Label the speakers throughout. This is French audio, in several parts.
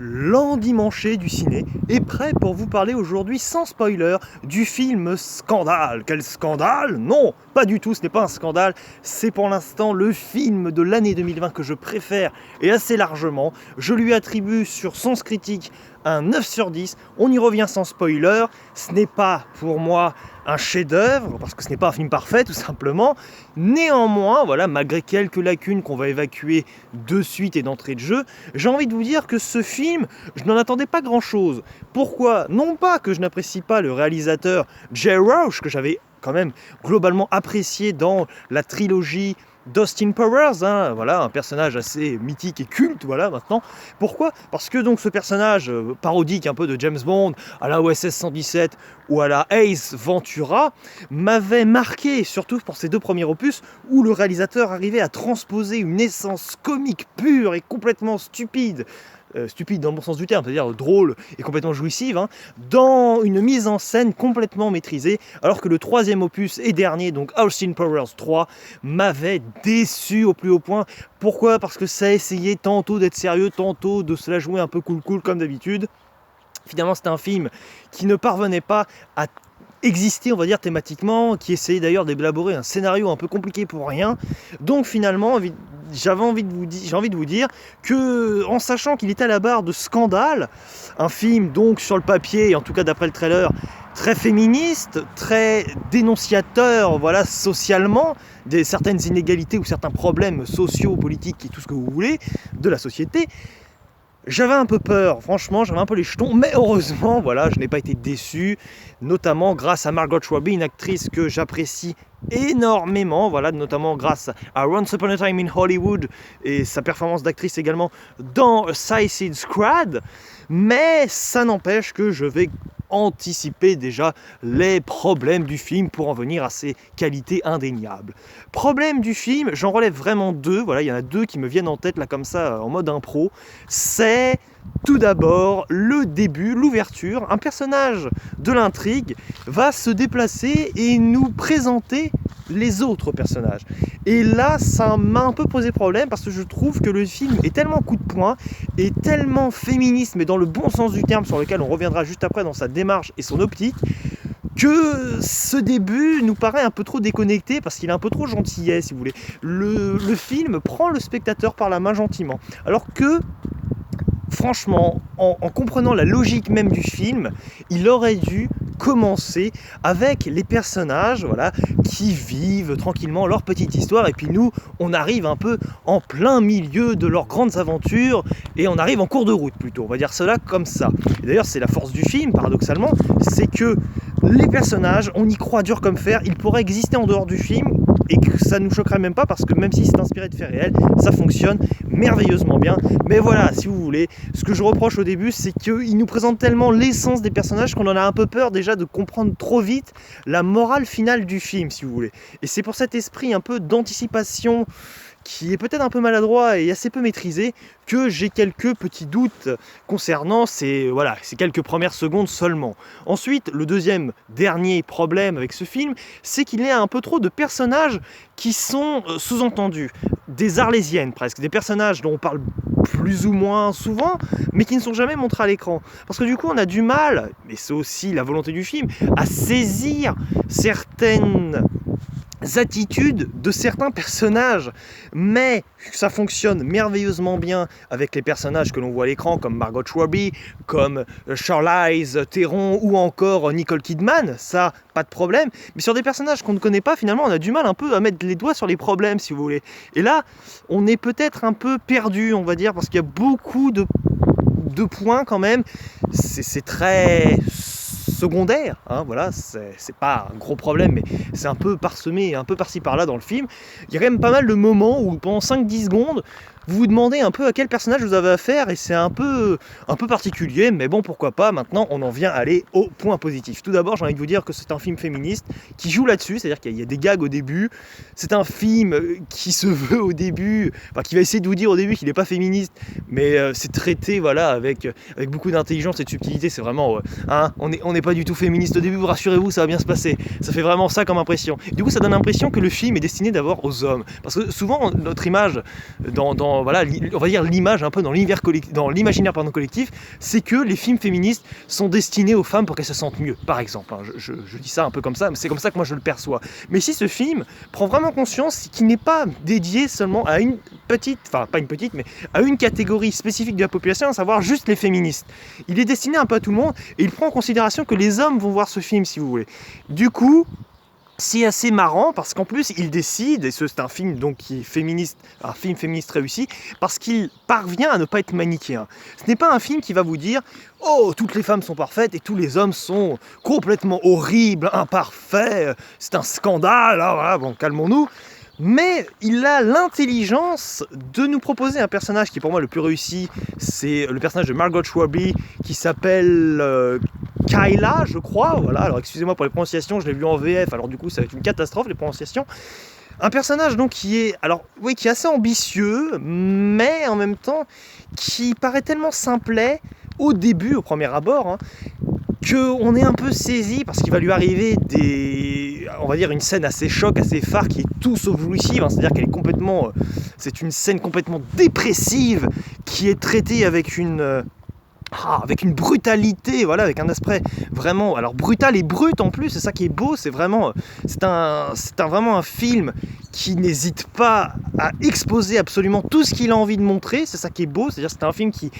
Speaker 1: l'endimanché du ciné est prêt pour vous parler aujourd'hui sans spoiler du film Scandale. Quel scandale? Non, pas du tout, ce n'est pas un scandale, c'est pour l'instant le film de l'année 2020 que je préfère et assez largement. Je lui attribue sur Sens Critique un 9 sur 10, on y revient sans spoiler, ce n'est pas pour moi un chef-d'œuvre, parce que ce n'est pas un film parfait tout simplement, néanmoins, voilà, malgré quelques lacunes qu'on va évacuer de suite et d'entrée de jeu, j'ai envie de vous dire que ce film, je n'en attendais pas grand-chose. Pourquoi? Non pas que je n'apprécie pas le réalisateur Jay Roach, que j'avais quand même globalement apprécié dans la trilogie d'Austin Powers, voilà, un personnage assez mythique et culte, voilà, maintenant. Pourquoi? Parce que donc ce personnage parodique un peu de James Bond, à la OSS 117 ou à la Ace Ventura, m'avait marqué, surtout pour ces deux premiers opus, où le réalisateur arrivait à transposer une essence comique pure et complètement stupide, stupide dans le bon sens du terme, c'est-à-dire drôle et complètement jouissive, dans une mise en scène complètement maîtrisée, alors que le troisième opus et dernier, donc Austin Powers 3, m'avait déçu au plus haut point. Pourquoi? Parce que ça essayait tantôt d'être sérieux, tantôt de se la jouer un peu cool comme d'habitude. Finalement, c'était un film qui ne parvenait pas à exister, on va dire, thématiquement, qui essayait d'ailleurs d'élaborer un scénario un peu compliqué pour rien. Donc finalement, j'ai envie de vous dire que, en sachant qu'il était à la barre de Scandale, un film donc sur le papier, et en tout cas d'après le trailer, très féministe, très dénonciateur, voilà, socialement, de certaines inégalités ou certains problèmes sociaux, politiques et tout ce que vous voulez de la société, j'avais un peu peur, franchement, j'avais un peu les jetons, mais heureusement, voilà, je n'ai pas été déçu, notamment grâce à Margot Robbie, une actrice que j'apprécie énormément, voilà, notamment grâce à Once Upon a Time in Hollywood et sa performance d'actrice également dans Suicide Squad, mais ça n'empêche que je vais anticiper déjà les problèmes du film pour en venir à ses qualités indéniables. Problème du film, j'en relève vraiment deux, voilà, il y en a deux qui me viennent en tête là comme ça en mode impro. C'est tout d'abord le début, l'ouverture, un personnage de l'intrigue va se déplacer et nous présenter les autres personnages. Et là, ça m'a un peu posé problème parce que je trouve que le film est tellement coup de poing et tellement féministe, mais dans le bon sens du terme, sur lequel on reviendra juste après dans sa démarche et son optique, que ce début nous paraît un peu trop déconnecté parce qu'il est un peu trop gentillet, si vous voulez. Le film prend le spectateur par la main gentiment, alors que franchement, en comprenant la logique même du film, il aurait dû commencer avec les personnages, voilà, qui vivent tranquillement leur petite histoire, et puis nous, on arrive un peu en plein milieu de leurs grandes aventures, et on arrive en cours de route plutôt, on va dire cela comme ça. Et d'ailleurs, c'est la force du film, paradoxalement, c'est que les personnages, on y croit dur comme fer, ils pourraient exister en dehors du film, et que ça ne nous choquerait même pas parce que même si c'est inspiré de faits réels, ça fonctionne merveilleusement bien. Mais voilà, si vous voulez, ce que je reproche au début, c'est qu'il nous présente tellement l'essence des personnages qu'on en a un peu peur déjà de comprendre trop vite la morale finale du film, si vous voulez. Et c'est pour cet esprit un peu d'anticipation qui est peut-être un peu maladroit et assez peu maîtrisé, que j'ai quelques petits doutes concernant ces quelques premières secondes seulement. Ensuite, le deuxième, dernier problème avec ce film, c'est qu'il y a un peu trop de personnages qui sont sous-entendus, des arlésiennes presque, des personnages dont on parle plus ou moins souvent, mais qui ne sont jamais montrés à l'écran. Parce que du coup, on a du mal, mais c'est aussi la volonté du film, à saisir certaines attitudes de certains personnages, mais ça fonctionne merveilleusement bien avec les personnages que l'on voit à l'écran, comme Margot Robbie, comme Charlize Theron ou encore Nicole Kidman, ça, pas de problème. Mais sur des personnages qu'on ne connaît pas, finalement, on a du mal un peu à mettre les doigts sur les problèmes, si vous voulez. Et là, on est peut-être un peu perdu, on va dire, parce qu'il y a beaucoup de points quand même. C'est très secondaire, voilà, c'est pas un gros problème, mais c'est un peu parsemé, un peu par-ci par-là dans le film. Il y a quand même pas mal de moments où pendant 5-10 secondes, vous vous demandez un peu à quel personnage vous avez affaire, et c'est un peu particulier, mais bon, pourquoi pas. Maintenant, on en vient à aller au point positif. Tout d'abord, j'ai envie de vous dire que c'est un film féministe qui joue là-dessus, c'est-à-dire qu'il y a des gags au début. C'est un film qui se veut au début, qui va essayer de vous dire au début qu'il n'est pas féministe, mais c'est traité, voilà, avec beaucoup d'intelligence et de subtilité. C'est vraiment, on n'est pas du tout féministe au début, rassurez-vous, ça va bien se passer. Ça fait vraiment ça comme impression. Du coup, ça donne l'impression que le film est destiné d'abord aux hommes, parce que souvent, notre image dans dans voilà, on va dire l'image un peu dans l'imaginaire collectif, c'est que les films féministes sont destinés aux femmes pour qu'elles se sentent mieux, par exemple. Je dis ça un peu comme ça, mais c'est comme ça que moi je le perçois. Mais ici, ce film prend vraiment conscience qu'il n'est pas dédié seulement à une petite, enfin pas une petite, mais à une catégorie spécifique de la population, à savoir juste les féministes. Il est destiné un peu à tout le monde et il prend en considération que les hommes vont voir ce film, si vous voulez. Du coup, c'est assez marrant parce qu'en plus il décide, et c'est un film donc qui est féministe, un film féministe réussi, parce qu'il parvient à ne pas être manichéen. Ce n'est pas un film qui va vous dire « Oh, toutes les femmes sont parfaites et tous les hommes sont complètement horribles, imparfaits, c'est un scandale, ah, voilà, bon, calmons-nous ». Mais il a l'intelligence de nous proposer un personnage qui est pour moi le plus réussi, c'est le personnage de Margot Robbie qui s'appelle Kyla, je crois, voilà, alors excusez-moi pour les prononciations, je l'ai vu en VF, alors du coup ça va être une catastrophe les prononciations. Un personnage donc qui est, alors oui, qui est assez ambitieux, mais en même temps qui paraît tellement simplet au début, au premier abord, hein, qu'on est un peu saisi parce qu'il va lui arriver on va dire une scène assez choc, assez phare, qui est tout sauf jouissive, hein, c'est-à-dire qu'elle est complètement, c'est une scène complètement dépressive qui est traitée avec une brutalité, voilà, avec un aspect vraiment, alors brutal et brut en plus, c'est ça qui est beau, c'est vraiment, vraiment un film qui n'hésite pas à exposer absolument tout ce qu'il a envie de montrer, c'est ça qui est beau, c'est-à-dire c'est un film qui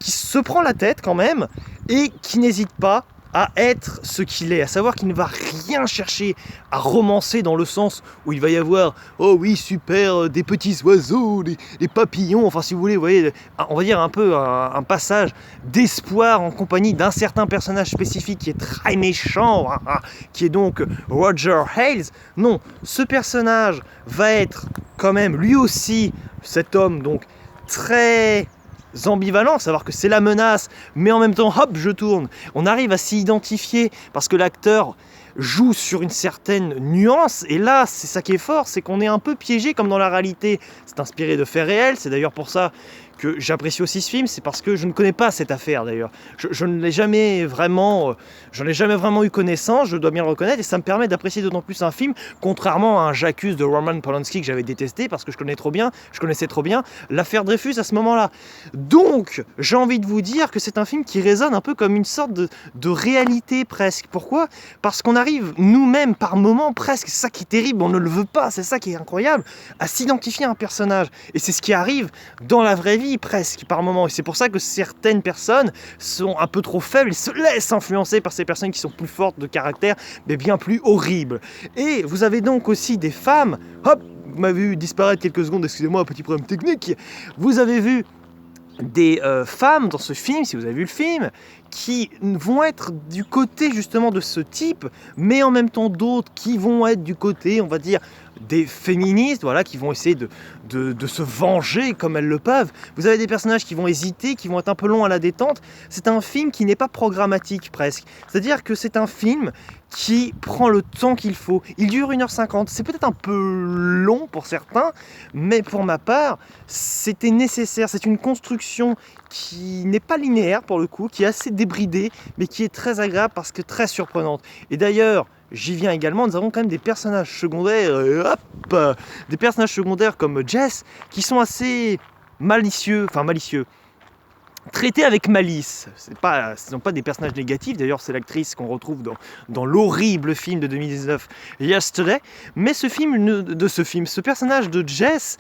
Speaker 1: se prend la tête quand même, et qui n'hésite pas à être ce qu'il est, à savoir qu'il ne va rien chercher à romancer dans le sens où il va y avoir « Oh oui, super, des petits oiseaux, des papillons », enfin si vous voulez, vous voyez, on va dire un peu un passage d'espoir en compagnie d'un certain personnage spécifique qui est très méchant, qui est donc Roger Ailes. Non, ce personnage va être quand même lui aussi, cet homme donc très ambivalent, à savoir que c'est la menace, mais en même temps, hop, je tourne. On arrive à s'y identifier parce que l'acteur joue sur une certaine nuance, et là, c'est ça qui est fort, c'est qu'on est un peu piégé comme dans la réalité. C'est inspiré de faits réels, c'est d'ailleurs pour ça que j'apprécie aussi ce film, c'est parce que je ne connais pas cette affaire d'ailleurs. Je ne l'ai jamais vraiment, j'en ai jamais vraiment eu connaissance, je dois bien le reconnaître, et ça me permet d'apprécier d'autant plus un film, contrairement à un J'accuse de Roman Polanski que j'avais détesté parce que je connaissais trop bien l'affaire Dreyfus à ce moment-là. Donc, j'ai envie de vous dire que c'est un film qui résonne un peu comme une sorte de réalité presque. Pourquoi ? Parce qu'on arrive nous-mêmes par moments presque, c'est ça qui est terrible, on ne le veut pas, c'est ça qui est incroyable, à s'identifier à un personnage. Et c'est ce qui arrive dans la vraie vie presque par moments, et c'est pour ça que certaines personnes sont un peu trop faibles et se laissent influencer par ces personnes qui sont plus fortes de caractère mais bien plus horribles. Et vous avez donc aussi des femmes, hop, vous m'avez vu disparaître quelques secondes, excusez-moi, un petit problème technique, vous avez vu des femmes dans ce film, si vous avez vu le film, qui vont être du côté justement de ce type, mais en même temps d'autres qui vont être du côté, on va dire, des féministes, voilà, qui vont essayer de se venger comme elles le peuvent. Vous avez des personnages qui vont hésiter, qui vont être un peu longs à la détente. C'est un film qui n'est pas programmatique presque. C'est-à-dire que c'est un film qui prend le temps qu'il faut. Il dure 1h50. C'est peut-être un peu long pour certains, mais pour ma part, c'était nécessaire. C'est une construction qui n'est pas linéaire pour le coup, qui est assez débridée, mais qui est très agréable parce que très surprenante. Et d'ailleurs, j'y viens également, nous avons quand même des personnages secondaires, des personnages secondaires comme Jess, qui sont assez malicieux, traités avec malice. Ce ne sont pas des personnages négatifs, d'ailleurs c'est l'actrice qu'on retrouve dans l'horrible film de 2019, Yesterday, mais ce personnage de Jess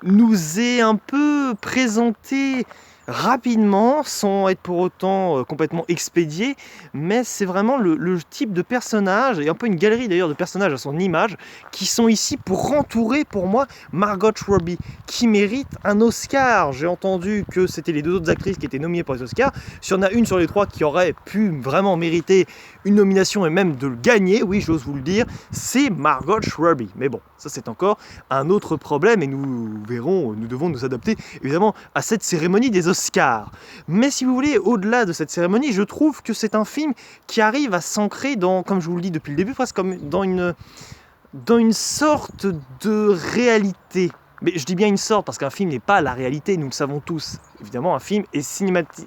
Speaker 1: nous est un peu présenté rapidement, sans être pour autant complètement expédié, mais c'est vraiment le type de personnage, et un peu une galerie d'ailleurs de personnages à son image, qui sont ici pour entourer pour moi Margot Robbie, qui mérite un Oscar. J'ai entendu que c'était les deux autres actrices qui étaient nominées pour les Oscars. S'il y en a une sur les trois qui aurait pu vraiment mériter une nomination et même de le gagner, oui j'ose vous le dire, c'est Margot Robbie. Mais bon, ça c'est encore un autre problème, et nous devons nous adapter évidemment à cette cérémonie des Oscars. Mais si vous voulez, au-delà de cette cérémonie, je trouve que c'est un film qui arrive à s'ancrer dans, comme je vous le dis depuis le début, presque comme dans une sorte de réalité. Mais je dis bien une sorte parce qu'un film n'est pas la réalité, nous le savons tous. Évidemment, un film est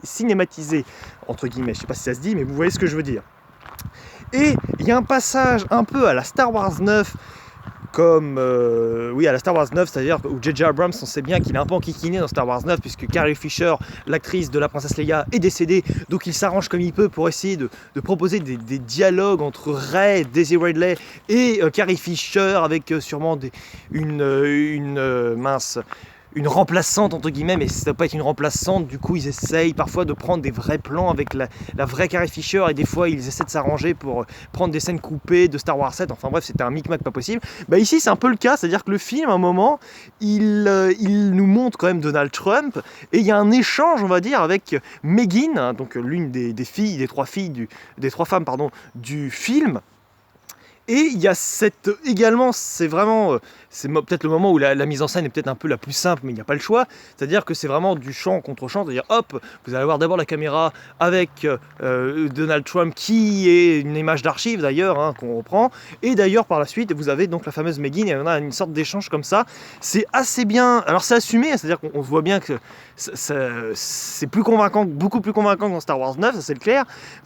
Speaker 1: cinématisé, entre guillemets, je ne sais pas si ça se dit, mais vous voyez ce que je veux dire. Et il y a un passage un peu à la Star Wars 9, comme oui, à la Star Wars 9, c'est-à-dire où J.J. Abrams, on sait bien qu'il est un peu enquiquiné dans Star Wars 9, puisque Carrie Fisher, l'actrice de la princesse Leia, est décédée, donc il s'arrange comme il peut pour essayer de proposer des dialogues entre Rey, Daisy Ridley et Carrie Fisher, avec sûrement une remplaçante entre guillemets, mais ça ne doit pas être une remplaçante. Du coup ils essayent parfois de prendre des vrais plans avec la vraie Carrie Fisher, et des fois ils essaient de s'arranger pour prendre des scènes coupées de Star Wars 7. Enfin bref, c'était un micmac pas possible. Bah ici c'est un peu le cas, c'est à dire que le film à un moment il nous montre quand même Donald Trump, et il y a un échange on va dire avec Megan, hein, donc l'une des trois femmes du film. Et il y a également, c'est vraiment, c'est peut-être le moment où la mise en scène est peut-être un peu la plus simple, mais il n'y a pas le choix. C'est-à-dire que c'est vraiment du chant contre chant, c'est-à-dire hop, vous allez avoir d'abord la caméra avec Donald Trump, qui est une image d'archive d'ailleurs, hein, qu'on reprend, et d'ailleurs par la suite vous avez donc la fameuse Megan, et on a une sorte d'échange comme ça. C'est assez bien, alors c'est assumé, c'est-à-dire qu'on voit bien que c'est plus convaincant, beaucoup plus convaincant que dans Star Wars 9, ça c'est clair,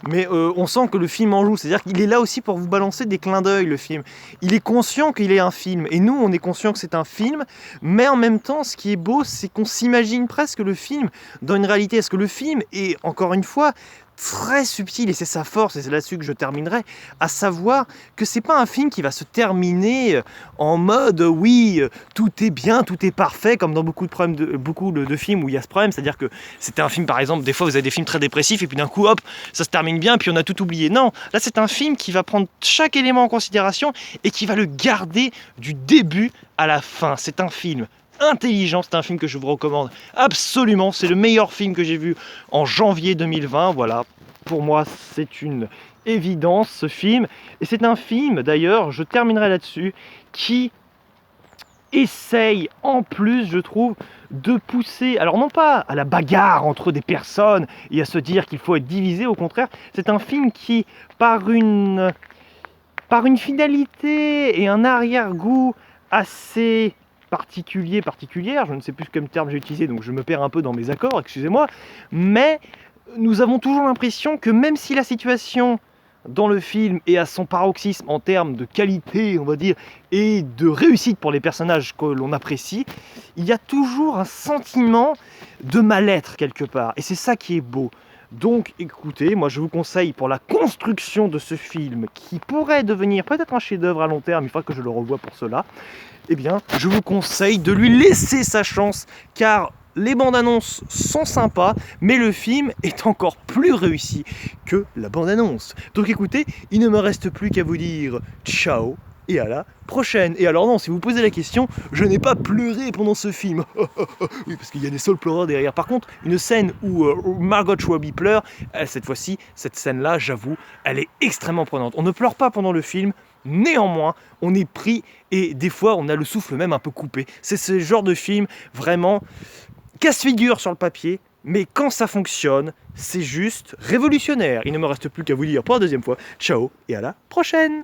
Speaker 1: mais on sent que le film en joue, c'est-à-dire qu'il est là aussi pour vous balancer des clins d'œil, le film. Il est conscient qu'il est un film, et nous on est conscient que c'est un film, mais en même temps ce qui est beau, c'est qu'on s'imagine presque le film dans une réalité. Est-ce que le film est, encore une fois, très subtil, et c'est sa force, et c'est là-dessus que je terminerai, à savoir que c'est pas un film qui va se terminer en mode oui, tout est bien, tout est parfait, comme dans beaucoup de films où il y a ce problème, c'est-à-dire que c'était un film, par exemple, des fois vous avez des films très dépressifs, et puis d'un coup, hop, ça se termine bien, puis on a tout oublié. Non, là c'est un film qui va prendre chaque élément en considération, et qui va le garder du début à la fin. C'est un film intelligent, c'est un film que je vous recommande absolument, c'est le meilleur film que j'ai vu en janvier 2020, voilà, pour moi c'est une évidence ce film, et c'est un film d'ailleurs, je terminerai là-dessus, qui essaye en plus, je trouve, de pousser, alors non pas à la bagarre entre des personnes et à se dire qu'il faut être divisé, au contraire, c'est un film qui, par une finalité et un arrière-goût assez particulière, je ne sais plus quel terme j'ai utilisé, donc je me perds un peu dans mes accords, excusez-moi, mais nous avons toujours l'impression que même si la situation dans le film est à son paroxysme en termes de qualité, on va dire, et de réussite pour les personnages que l'on apprécie, il y a toujours un sentiment de mal-être quelque part, et c'est ça qui est beau. Donc écoutez, moi je vous conseille, pour la construction de ce film, qui pourrait devenir peut-être un chef-d'œuvre à long terme, il faudra que je le revoie pour cela, eh bien je vous conseille de lui laisser sa chance, car les bandes annonces sont sympas, mais le film est encore plus réussi que la bande annonce. Donc écoutez, il ne me reste plus qu'à vous dire ciao et à la prochaine. Et alors non, si vous posez la question, je n'ai pas pleuré pendant ce film. Oui, parce qu'il y a des saules pleureurs derrière. Par contre, une scène où Margot Robbie pleure, cette fois-ci, cette scène-là, j'avoue, elle est extrêmement prenante. On ne pleure pas pendant le film, néanmoins, on est pris, et des fois, on a le souffle même un peu coupé. C'est ce genre de film, vraiment, casse-figure sur le papier, mais quand ça fonctionne, c'est juste révolutionnaire. Il ne me reste plus qu'à vous dire pour la deuxième fois, ciao et à la prochaine.